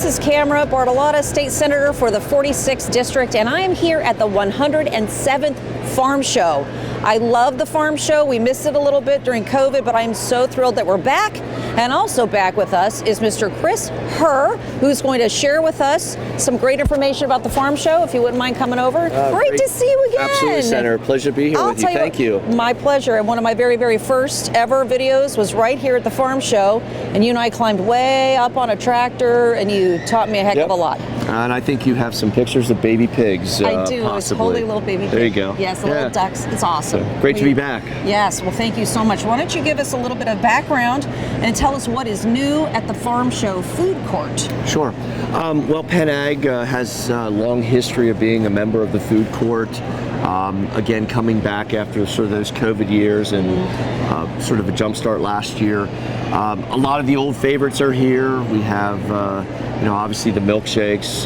is Camera Bartolotta, State Senator for the 46th District, and I am here at the 107th Farm Show. I love the Farm Show. We missed it a little bit during COVID, but I'm so thrilled that we're back. And also back with us is Mr. Chris Herr, who's going to share with us some great information about the Farm Show, if you wouldn't mind coming over. Great to see you again. Absolutely, Senator. Pleasure to be here with you. Thank you. My pleasure. And one of my very, very first ever videos was right here at the Farm Show. And you and I climbed way up on a tractor, and you taught me a heck of a lot. And I think you have some pictures of baby pigs. I do. Possibly. It's holding little baby pigs. There you go. Yes, the little ducks. It's awesome. So, great to be back. Yes. Well, thank you so much. Why don't you give us a little bit of background and tell us what is new at the Farm Show Food Court? Sure. Well, Penn Ag has a long history of being a member of the food court. Again, coming back after sort of those COVID years and sort of a jump start last year. A lot of the old favorites are here. We have, obviously the milkshakes.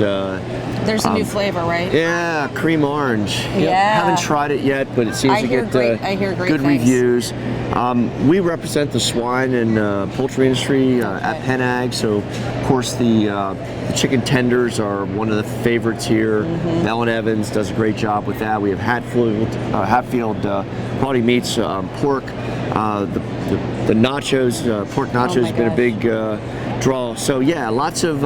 There's a new flavor, right? Yeah, cream orange. Yeah. Haven't tried it yet, but it seems to get good reviews. We represent the swine and poultry industry at Penn Ag, so of course the chicken tenders are one of the favorites here. Ellen Evans does a great job with that. We have Hatfield Quality Meats, pork, the nachos, pork nachos has been a big draw. So yeah, lots of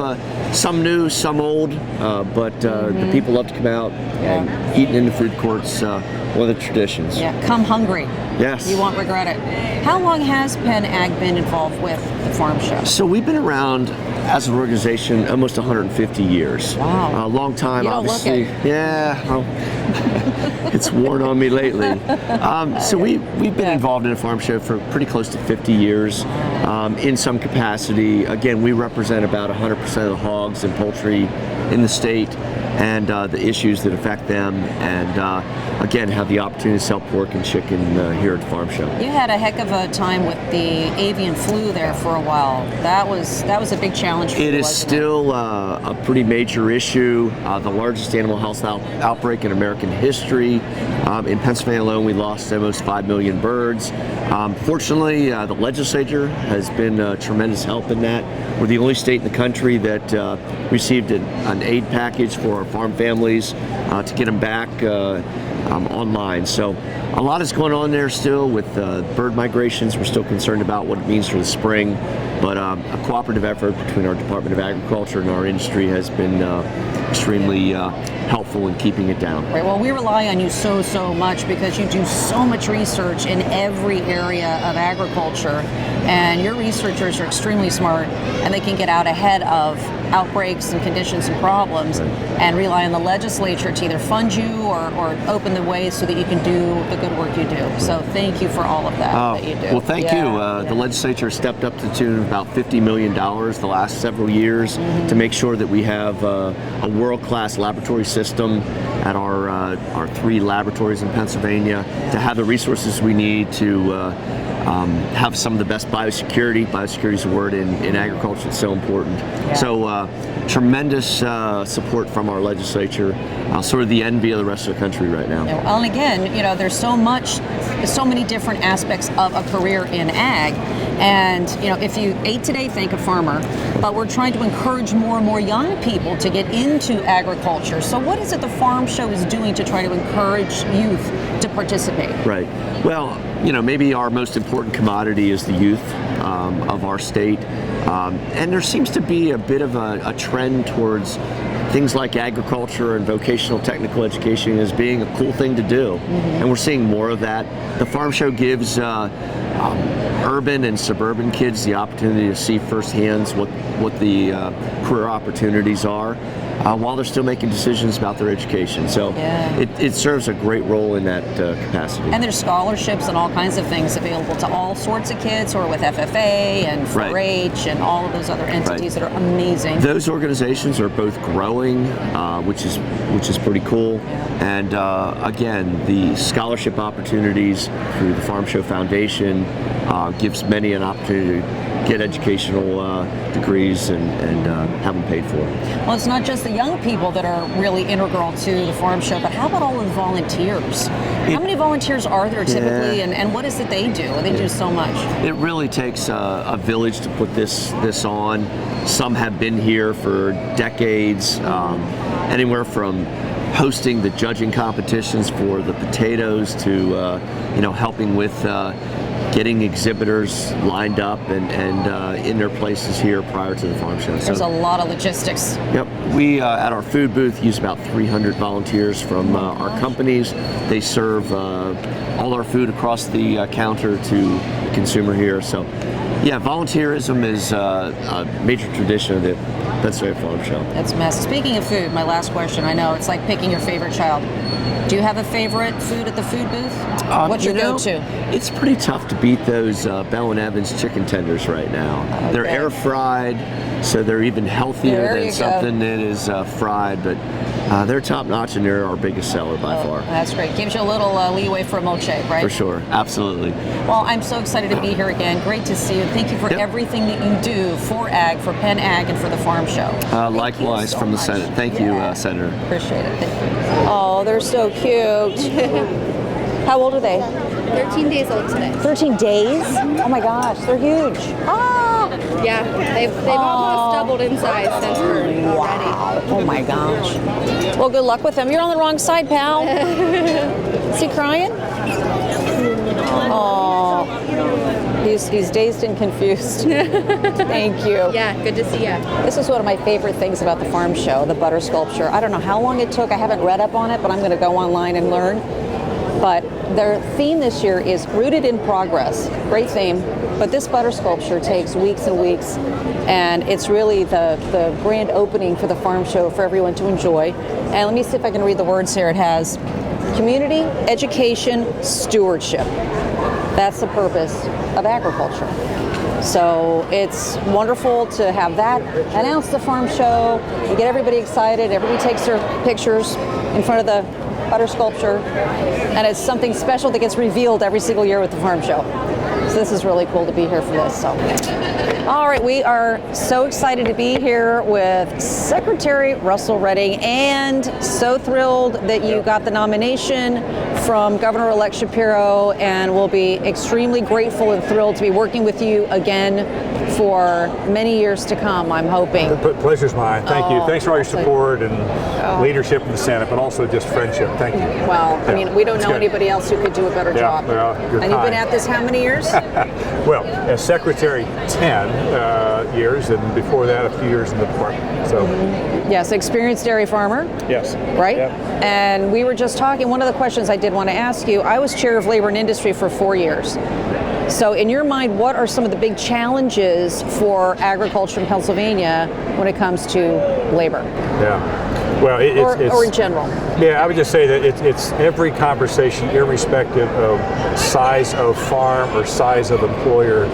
some new, some old, but the people love to come out and eating in the food courts. One of the traditions. Yeah, come hungry. Yes. You won't regret it. How long has Penn Ag been involved with the Farm Show? So we've been around as an organization almost 150 years. Wow. A long time, you don't obviously. Look it. Yeah. Well, it's worn on me lately. So we've been involved in a Farm Show for pretty close to 50 years in some capacity. Again, we represent about 100% of the hogs and poultry in the state and the issues that affect them, and again, have the opportunity to sell pork and chicken here at the Farm Show. You had a heck of a time with the avian flu there for a while. That was a big challenge for you. It is still a pretty major issue, the largest animal health outbreak in American history. In Pennsylvania alone, we lost almost 5 million birds. Fortunately, the legislature has been a tremendous help in that. We're the only state in the country that received an aid package for our farm families to get them back online. So a lot is going on there still with bird migrations. We're still concerned about what it means for the spring, but a cooperative effort between our Department of Agriculture and our industry has been extremely helpful in keeping it down. Right. Well, we rely on you so much because you do so much research in every area of agriculture, and your researchers are extremely smart, and they can get out ahead of outbreaks and conditions and problems, and rely on the legislature to either fund you or open the way so that you can do the good work you do. So thank you for all of that you do. Well, thank you. The legislature stepped up to the tune of about $50 million the last several years to make sure that we have a world-class laboratory system at our 3 laboratories in Pennsylvania, to have the resources we need to have some of the best biosecurity. Biosecurity is a word in agriculture. It's so important. Yeah. So tremendous support from our legislature, sort of the envy of the rest of the country right now. Well, and again, there's so many different aspects of a career in ag. And, if you ate today, thank a farmer. But we're trying to encourage more and more young people to get into agriculture. So what is it the Farm Show is doing to try to encourage youth to participate? Right. Well, maybe our most important commodity is the youth of our state. And there seems to be a bit of a trend towards things like agriculture and vocational technical education as being a cool thing to do. And we're seeing more of that. The Farm Show gives urban and suburban kids the opportunity to see firsthand what the career opportunities are while they're still making decisions about their education. So it serves a great role in that capacity. And there's scholarships and all kinds of things available to all sorts of kids who are with FFA and 4-H and all of those other entities that are amazing. Those organizations are both growing, which is pretty cool. And again, the scholarship opportunities through the Farm Show Foundation gives many an opportunity to get educational degrees and have them paid for. Well, it's not just the young people that are really integral to the farm show, but how about all the volunteers? How many volunteers are there typically, and what is it they do? They do so much. It really takes a village to put this on. Some have been here for decades, anywhere from hosting the judging competitions for the potatoes to helping with getting exhibitors lined up and in their places here prior to the farm show. There's a lot of logistics. Yep. We, at our food booth, use about 300 volunteers from our companies. They serve all our food across the counter to the consumer here. So, yeah, volunteerism is a major tradition of the Pennsylvania Farm Show. That's a mess. Speaking of food, my last question, I know it's like picking your favorite child. Do you have a favorite food at the food booth? What's your go-to? It's pretty tough to beat those Bell & Evans chicken tenders right now. Okay. They're air fried, so they're even healthier than something that is fried, but they're top notch and they're our biggest seller by far. That's great. Gives you a little leeway for a milkshake, right? For sure, absolutely. Well, I'm so excited to be here again. Great to see you. Thank you for everything that you do for Ag, for Penn Ag, and for the Farm Show. Likewise from the Senate. Thank you, Senator. Appreciate it. Thank you. Oh, they're so cute. How old are they? 13 days old today. 13 days? Oh my gosh, they're huge. Ah! Yeah, they've almost doubled in size since birth already. Wow. Oh my gosh. Well, good luck with them. You're on the wrong side, pal. Is he crying? Oh. He's dazed and confused. Thank you. Yeah, good to see you. This is one of my favorite things about the farm show, the butter sculpture. I don't know how long it took. I haven't read up on it, but I'm going to go online and learn. But their theme this year is Rooted in Progress. Great theme. But this butter sculpture takes weeks and weeks, and it's really the grand opening for the farm show for everyone to enjoy. And let me see if I can read the words here. It has community, education, stewardship. That's the purpose of agriculture. So it's wonderful to have that announce the farm show. We get everybody excited. Everybody takes their pictures in front of the butter sculpture, and it's something special that gets revealed every single year with the farm show. So this is really cool to be here for this. So, all right, we are so excited to be here with Secretary Russell Redding, and so thrilled that you got the nomination from Governor-elect Shapiro, and we'll be extremely grateful and thrilled to be working with you again for many years to come, I'm hoping. The pleasure's mine. Thank you. Thanks for all your support and leadership in the Senate, but also just friendship. Thank you. Well, I mean, we don't know anybody else who could do a better job. Well, and you've been at this how many years? Well, as secretary, 10 years, and before that, a few years in the department. So. Yes, experienced dairy farmer. Yes. Right? Yep. And we were just talking, one of the questions I did want to ask you, I was chair of labor and industry for 4 years. So in your mind, what are some of the big challenges for agriculture in Pennsylvania when it comes to labor? Yeah. Well, it's or in general. Yeah, I would just say that it's every conversation, irrespective of size of farm or size of employer,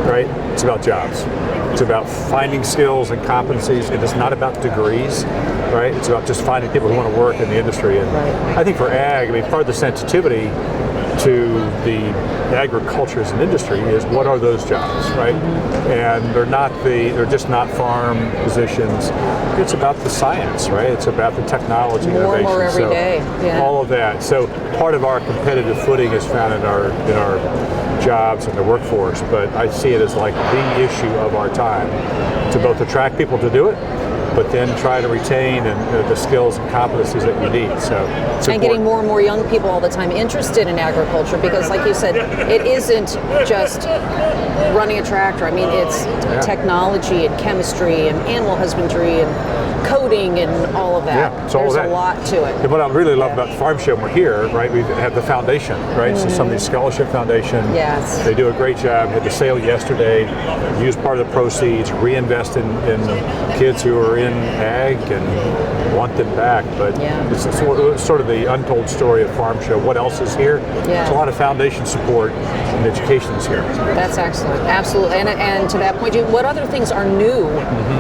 right? It's about jobs. It's about finding skills and competencies. It is not about degrees, right? It's about just finding people who want to work in the industry. And I think for ag, I mean, part of the sensitivity to the agriculture as an industry is what are those jobs, right? And they're just not farm positions. It's about the science, right? It's about the technology More innovation. and more every day. Yeah. All of that. So part of our competitive footing is found in our jobs and the workforce, but I see it as like the issue of our time to both attract people to do it, but then try to retain the skills and competencies that you need. So it's and getting more and more young people all the time interested in agriculture, because like you said, it isn't just running a tractor. I mean, it's technology and chemistry and animal husbandry and coding and all of that. Yeah, it's There's all that. a lot to it. And what I really love about the farm show when we're here, right, we have the foundation, right? So some of these scholarship foundation, Yes. they do a great job. Had the sale yesterday, use part of the proceeds, reinvest in kids who are in ag and want them back. But it's sort of the untold story of farm show. What else is here? There's a lot of foundation support and education is here. That's excellent. Absolutely. And to that point, what other things are new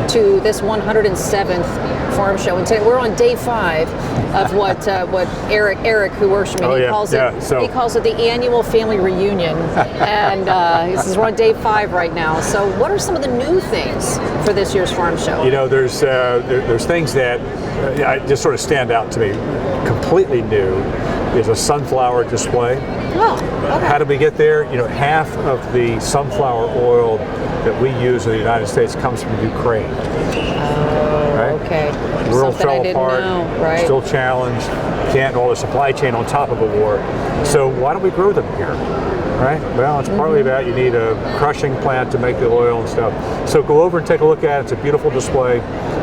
to this 107th farm show? And today we're on day day 5 of what Eric, who works for me, Oh, he yeah. calls Yeah, it. so- He calls it the annual family reunion, and we're on day 5 right now. So, what are some of the new things for this year's farm show? You know, there's things that just sort of stand out to me. Completely new is a sunflower display. Oh, okay. How did we get there? You know, half of the sunflower oil that we use in the United States comes from Ukraine. Right? Okay. World Something I fell didn't apart, know, right? still challenged, can't all the supply chain on top of a war. So why don't we grow them here? Right? Well, it's partly about you need a crushing plant to make the oil and stuff. So go over and take a look at it. It's a beautiful display.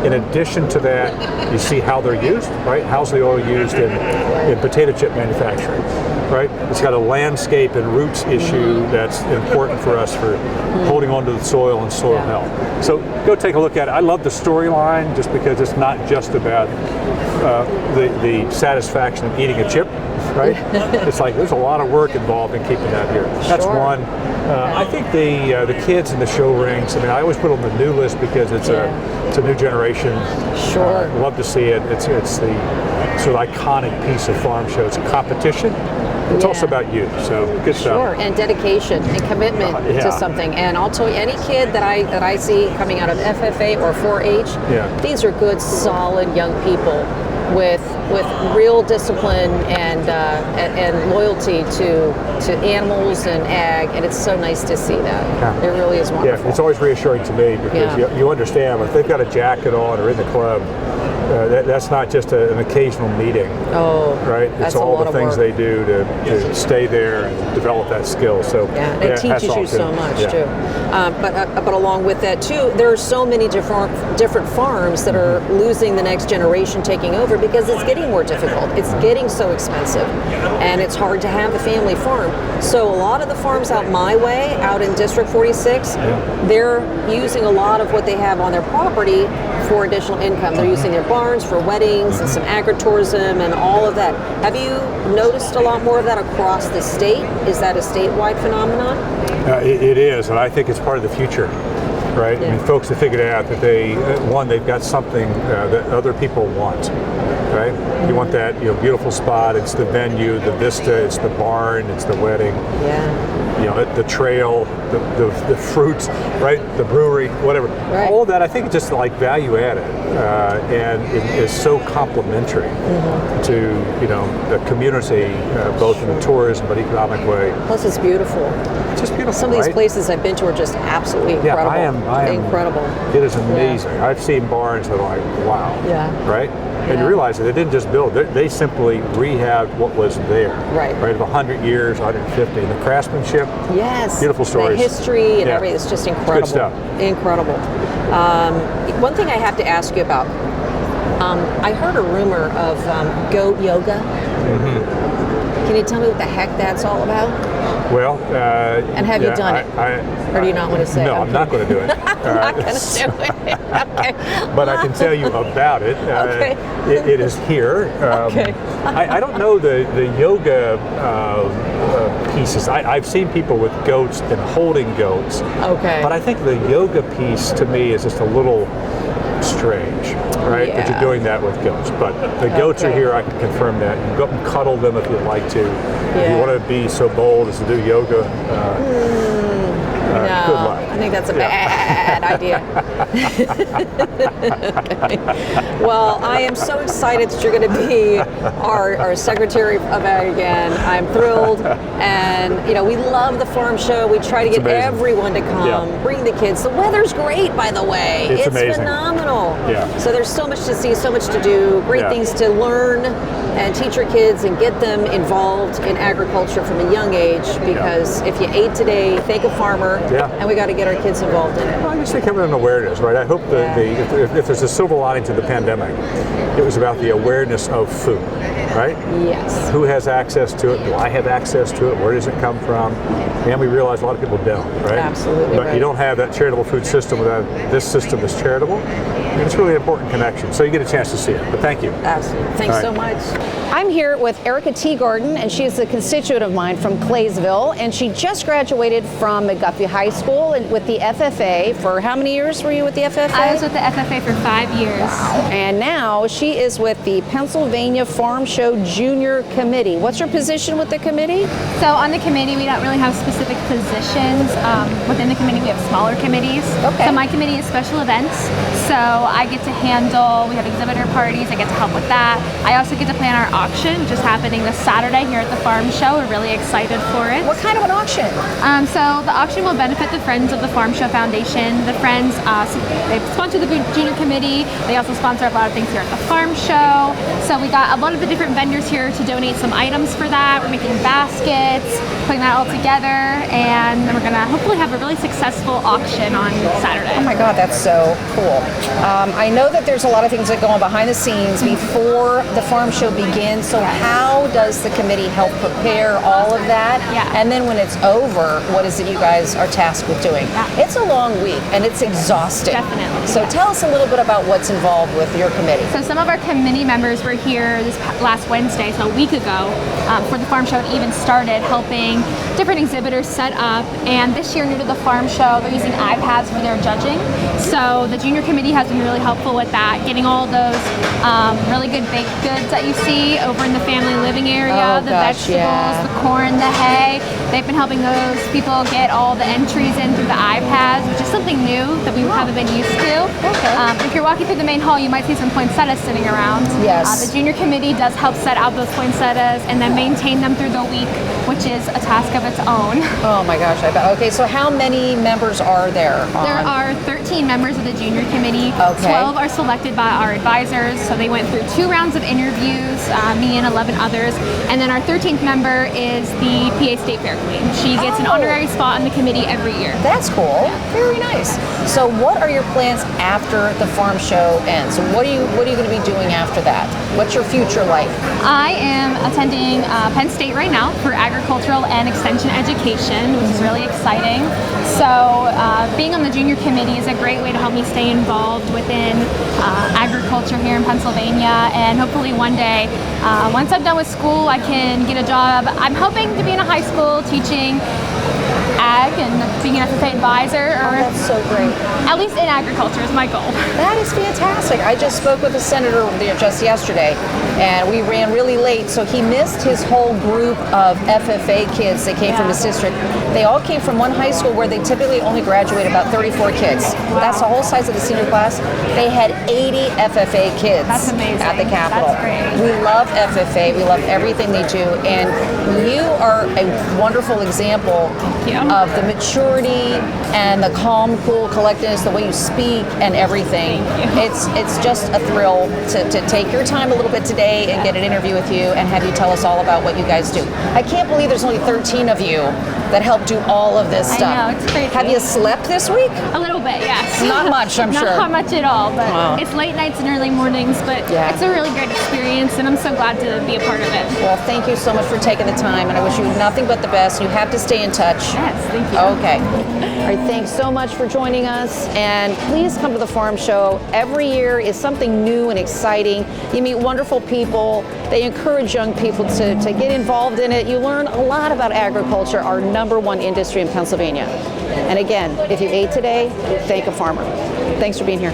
In addition to that, you see how they're used, right? How's the oil used in potato chip manufacturing, right? It's got a landscape and roots issue that's important for us for holding onto the soil and soil health. So go take a look at it. I love the storyline just because it's not just about the satisfaction of eating a chip, right? It's like there's a lot of work involved in keeping that here. That's Sure. one. I think the kids in the show rings. I mean, I always put on the new list because it's a new generation. Sure. Love to see it. It's the sort of iconic piece of farm show. It's a competition. It's also about you. So good stuff. Sure, and dedication and commitment Yeah. to something. And I'll tell you, any kid that I see coming out of FFA or 4-H, Yeah. these are good, solid young people with real discipline and loyalty to animals and ag, and it's so nice to see that. Yeah. It really is Yeah, wonderful. it's always reassuring to me because Yeah. you understand if they've got a jacket on or in the club, that's not just an occasional meeting. Oh, Right, that's it's all a lot the of things work. they do to stay there and develop that skill. So Yeah, and it hats teaches off you to so them. much Yeah. too. But along with that too, there are so many different farms that are losing the next generation taking over because it's getting more difficult. It's getting so expensive, and it's hard to have a family farm. So a lot of the farms out my way, out in District 46, they're using a lot of what they have on their property for additional income. They're using their barns for weddings and some agritourism and all of that. Have you noticed a lot more of that across the state? Is that a statewide phenomenon? It is, and I think it's part of the future, right? I mean, folks have figured out that they've got something that other people want, right? You want that beautiful spot. It's the venue, the vista. It's the barn. It's the wedding. Yeah. The trail, the fruits, right? The brewery, whatever. Right. All of that, I think, is just like value added, and it is so complementary to the community, both in a tourism but economic way. Plus, it's beautiful. It's just beautiful. Some of these right? places I've been to are just absolutely incredible. I am incredible. It is amazing. I've seen barns that are like, wow. Yeah. Right? And you Yeah. realize that they didn't just build, they simply rehabbed what was there. Right. Right, of 100 years, 150. And the craftsmanship, Yes. Beautiful stories. The history and Yeah. everything. It's just incredible. stuff. Incredible. One thing I have to ask you about. I heard a rumor of goat yoga. Mm-hmm. Can you tell me what the heck that's all about? well. And have you done it? Or do you not want to say? No, I'm not going to do it. I'm not going to do it. Okay. But I can tell you about it. Okay. It is here. Okay. I don't know the yoga pieces. I've seen people with goats and holding goats. Okay. But I think the yoga piece to me is just a little strange, right? That Yeah. you're doing that with goats. But the goats are Okay. here. I can confirm that. You can go up and cuddle them if you'd like to. If Yeah. you want to be so bold as to do yoga, No, good luck. I think that's a bad idea. Okay. Well, I am so excited that you're going to be our Secretary of Ag again. I'm thrilled, and we love the farm show. We try to get amazing. everyone to come, Yeah. bring the kids. The weather's great, by the way. It's amazing. Phenomenal. Yeah. So there's so much to see, so much to do, great Yeah. things to learn, and teach your kids and get them involved in agriculture from a young age. Because if you ate today, thank a farmer. Yeah. And we got to get our kids involved in it. I just think having an awareness, right? I hope if there's a silver lining to the pandemic, it was about the awareness of food, right? Yes. Who has access to it? Do I have access to it? Where does it come from? And we realize a lot of people don't, right? Absolutely But right. you don't have that charitable food system without this system that's charitable. And it's really an important connection. So you get a chance to see it. But thank you. Absolutely. Thanks All so right. much. I'm here with Erica T. Gordon, and she is a constituent of mine from Claysville, and she just graduated from McGuffey High School and with the FFA. For how many years were you with the FFA? I was with the FFA for 5 years. And now she is with the Pennsylvania Farm Show Junior Committee. What's your position with the committee? So on the committee, we don't really have specific positions. Within the committee, we have smaller committees. Okay. So my committee is special events. So I get to handle, we have exhibitor parties, I get to help with that. I also get to plan our auction, which is happening this Saturday here at the Farm Show. We're really excited for it. What kind of an auction? So the auction will benefit the Friends of the Farm Show Foundation. The Friends, they sponsor the Junior Committee. They also sponsor a lot of things here at the Farm Show. So we got a lot of the different vendors here to donate some items for that. We're making baskets, putting that all together, and then we're gonna hopefully have a really successful auction on Saturday. Oh my God, that's so cool. I know that there's a lot of things that go on behind the scenes before the farm show begins. So how does the committee help prepare all of that? Yeah. And then when it's over, what is it you guys are tasked with doing? Yeah. It's a long week and it's exhausting. Definitely, So yes. tell us a little bit about what's involved with your committee. So some of our committee members were here this last Wednesday, so a week ago, before the farm show had even started, helping different exhibitors set up. And this year, new to the farm show, they're using iPads for their judging. So the junior committee has been really helpful with that, getting all those really good baked goods that you see over in the family living area, Oh, the gosh, vegetables, yeah. the corn, the hay. They've been helping those people get all the entries in through the iPads, which is something new that we haven't been used to. Okay. If you're walking through the main hall, you might see some poinsettias sitting around. Yes. The junior committee does help set out those poinsettias and then maintain them through the week, which is a task of its own. Oh my gosh, I bet. Okay, so how many members are there? There are 13 members of the junior committee. Okay. 12 are selected by our advisors, so they went through 2 rounds of interviews, me and 11 others. And then our 13th member is the PA State Fair Queen. She gets an honorary spot on the committee every year. That's cool. Very nice. So what are your plans after the farm show ends? What are you going to be doing after that? What's your future like? I am attending Penn State right now for agricultural and extension education, which is really exciting. So being on the junior committee is a great way to help me stay involved within agriculture here in Pennsylvania, and hopefully one day, once I'm done with school, I can get a job. I'm hoping to be in a high school teaching ag and being an FFA advisor, or That's so great. at least in agriculture is my goal. That is fantastic. I just spoke with a senator there just yesterday, and we ran really late, so he missed his whole group of FFA kids that came from his district. They all came from one high school where they typically only graduate about 34 kids. That's the whole size of the senior class. They had 80 FFA kids That's amazing. at the Capitol. That's great. We love FFA. We love everything they do, and you are a wonderful example you. of the maturity and the calm, cool collectedness, the way you speak and everything. It's just a thrill to take your time a little bit today and get an interview with you and have you tell us all about what you guys do. I can't believe there's only 13 of you that help do all of this I stuff. know, it's crazy. Have you slept this week? A little bit, yes. Not much, I'm sure. Not much at all, but Wow. it's late nights and early mornings, but Yeah. it's a really great experience, and I'm so glad to be a part of it. Well, thank you so much for taking the time, and I wish you nothing but the best. You have to stay in touch. Yes, thank you. Okay. All right, thanks so much for joining us, and please come to the farm show. Every year is something new and exciting. You meet wonderful people. They encourage young people to get involved in it. You learn a lot about agriculture, our #1 industry in Pennsylvania. And again, if you ate today, thank a farmer. Thanks for being here.